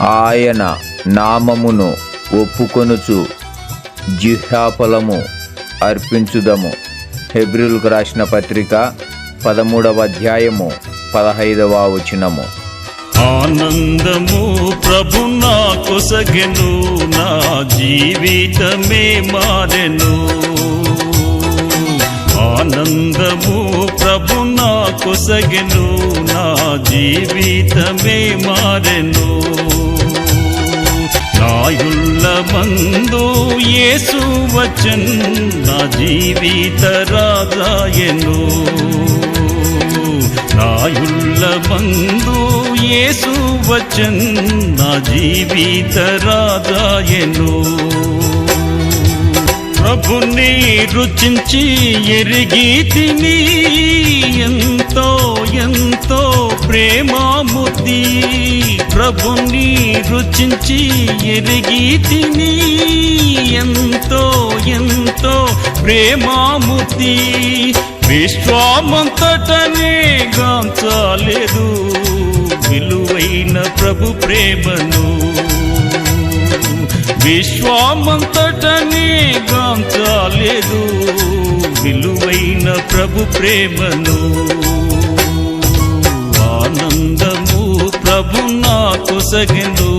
ఆయన నామమును ఒప్పుకొనుచు జిహ్వాఫలము అర్పించుదము. హెబ్రీయులకు రాసిన పత్రిక 13వ అధ్యాయము 15వ వచనము. ఆనందము ప్రభు నా కొసగెను, నా జీవితమే మారెను. ఆనందము ప్రభు నా కొసగెను, నా జీవితమే మారెను. నాయుళ్ళ మందు యేసు వచ్చెన్, నా జీవిత రాజాయెను. నాయుళ్ళ మందు యేసు వచ్చెన్, నా జీవిత రాజాయెను. ప్రభుని రుచించి ఎరిగి తిని, ఎంతో ఎంతో ప్రేమామూర్తి. ప్రభుని రుచించి ఎరిగి తిని, ఎంతో ఎంతో ప్రేమామూర్తి. విశ్వమంతటనే గాంచలేదు విలువైన ప్రభు ప్రేమను. విశ్వమంతటనే గాంచలేదు విలువైన ప్రభు ప్రేమను. ఆనందము ప్రభు నా కొసగెను.